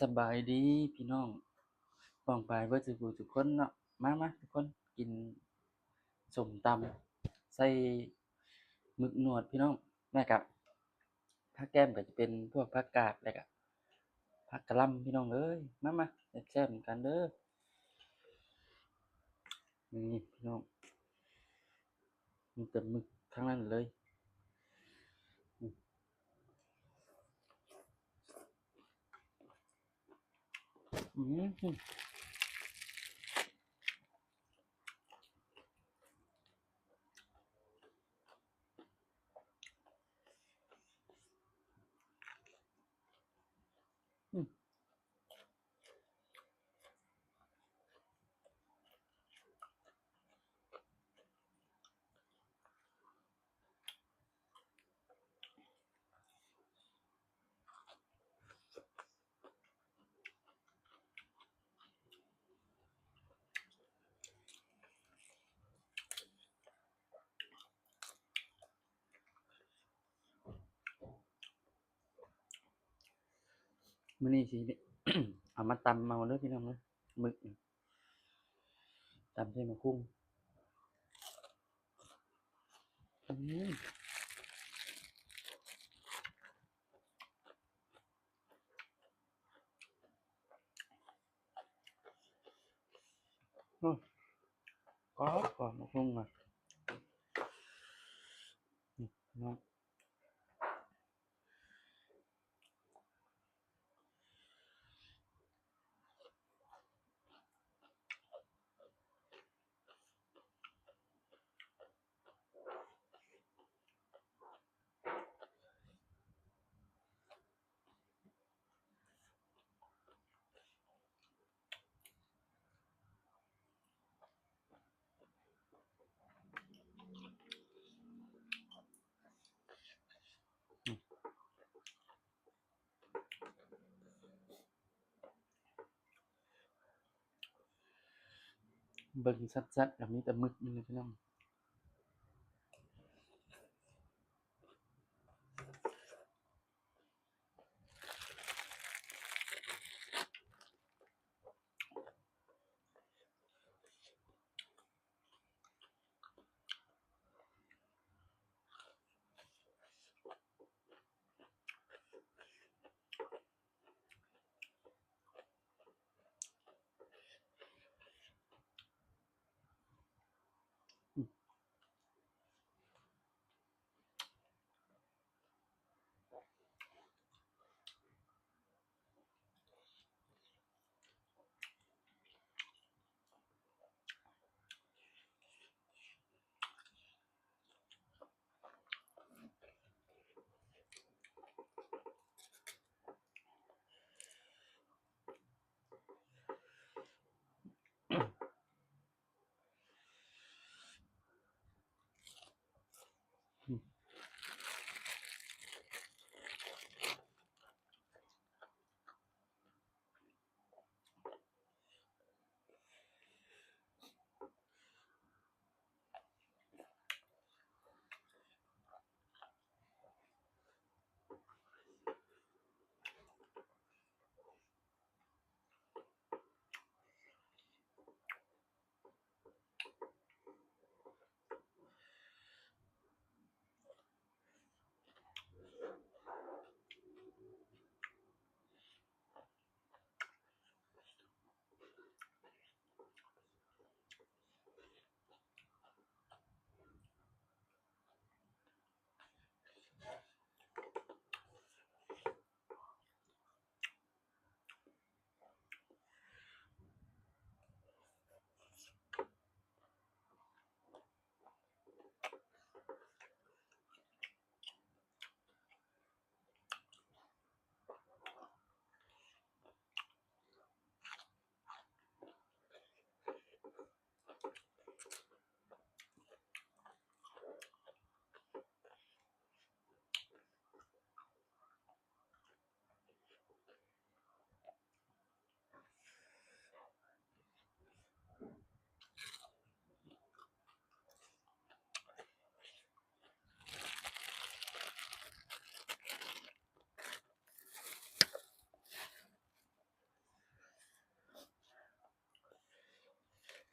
สบายดีพี่น้องป้องปายเบิดสุผู้ทุกคนเนาะมาทุกคนกินส้มตำใส่หมึกหนวดพี่น้องแล้วก็ผักแก้มก็จะเป็นพวกผักกาดแล้วก็ผักกะหล่ำพี่น้องเอ้ยมาแซ่บๆกันเด้อนี่พี่น้องมีแต่หมึกทั้งนั้นเลยอื้อหืออื้อมื้อนี้สิ เอามาตำเอาเด้อพี่น้องเด้อหมึกนี่ตำใส่มะคุ่งอื้ออื้อกรอบมะคุ่งอะนี่พี่น้องเบิ่งชัดๆก็มีแต่หมึกนี่แหละพี่น้อง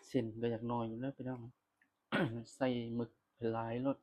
เส้นก็อยากน้อยอยู่เด้อพี่น้อง ใส่หมึกให้หลายโลด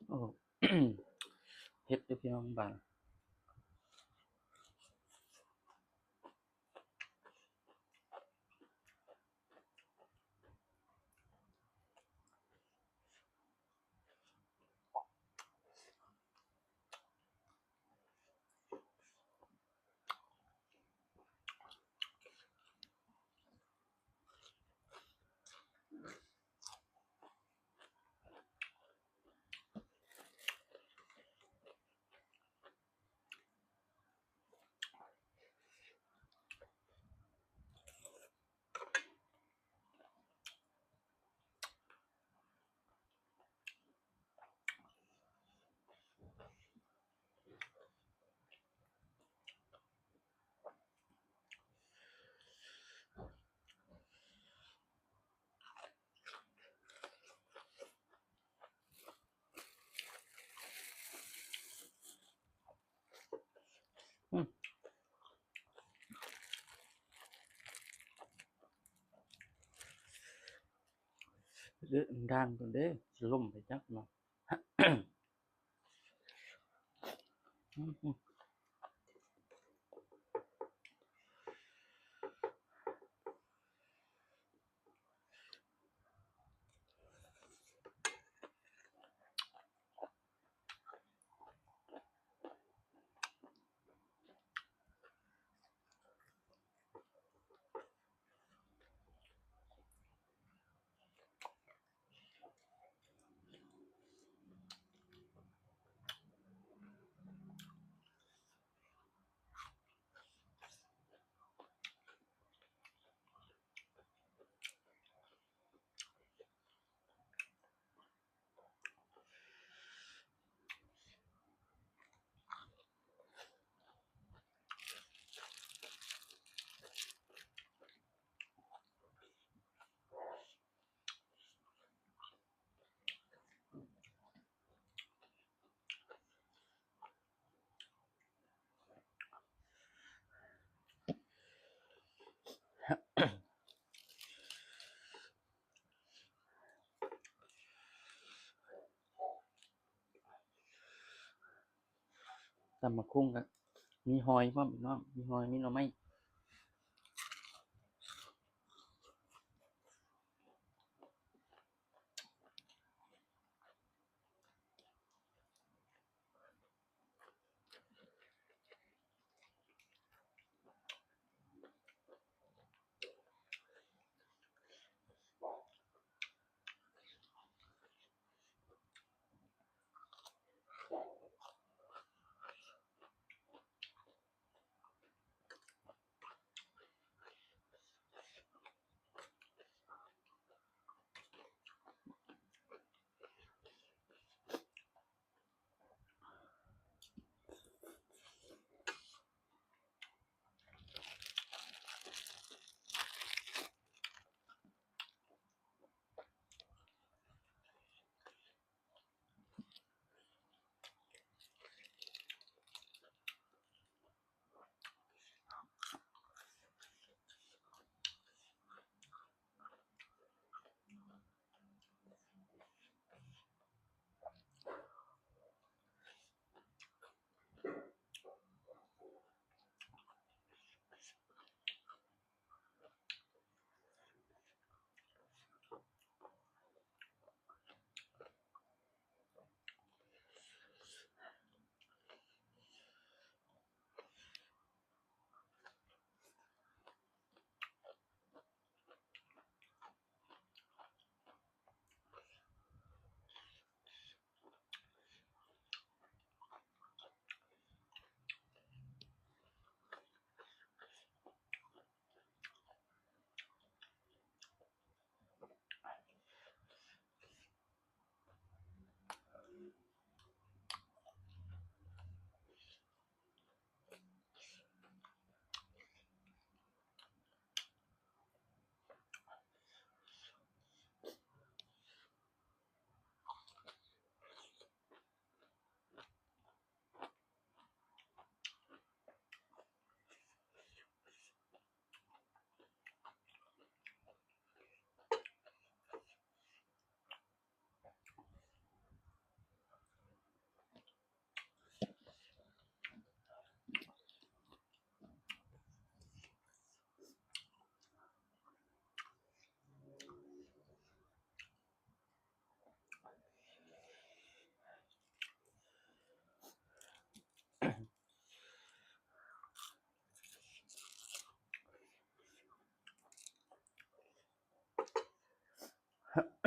โอ้ เผ็ดเด้อพี่น้องบาด อือ เด้อด่างก่อนเด้อสิล่มไปจักเนาะ อือ ตำบักหุ่งก็มีหอยพร้อมพี่น้องมีหอยมีหน่อไม้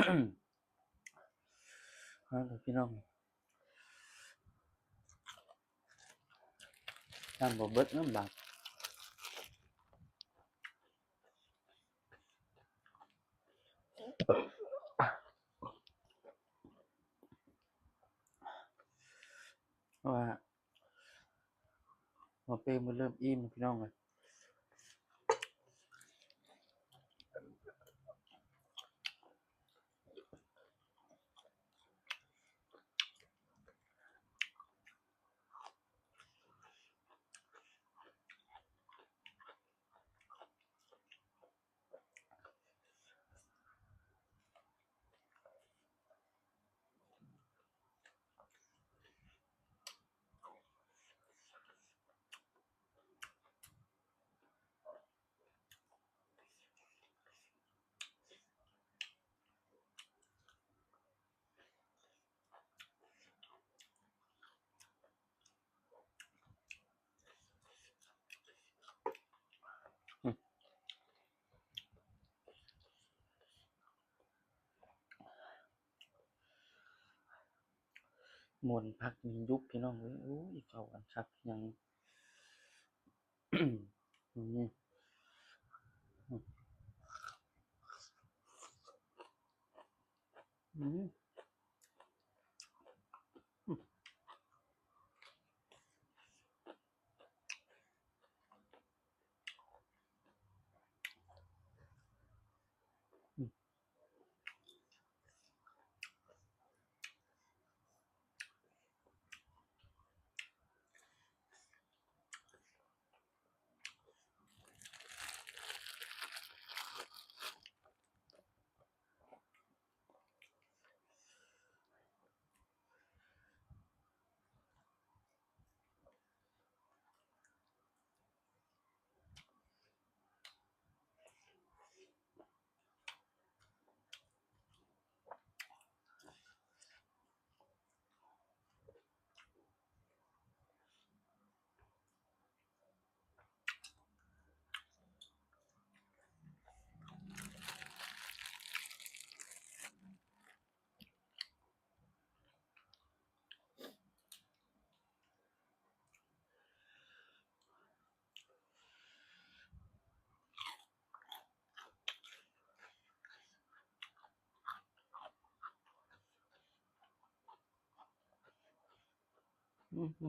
พี่น้องน้ำบ่เบิดน้ำบาดว่าหมอเป้มันเริ่มอิ่มพี่น้องเลยมวนพักมียุบพี่น้องเอ้ยโอ้ยเข้ากันคักยัง อืมอืมอื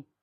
ม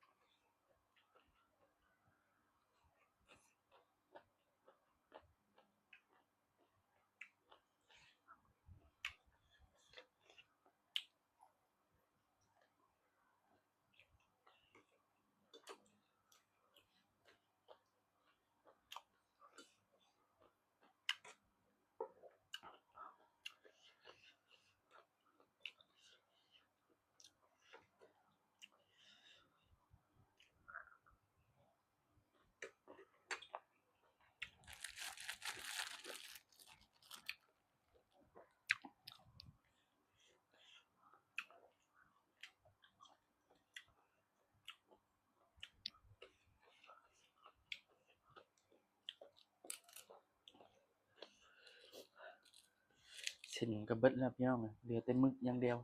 เส้นก็เบิดแล้วพี่น้องเอ้ยเหลือแต่หมึกอย่างเดียว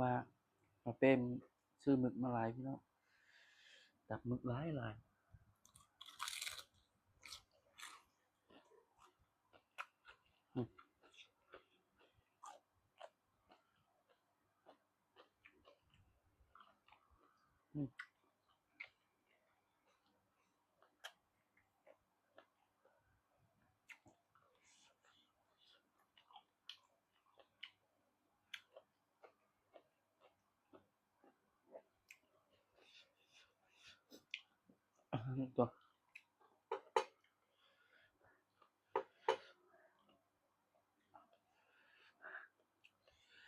ว่าหมอเป้ซื้อหมึกมาหลายพี่น้องตักหมึกหลายอืมตัว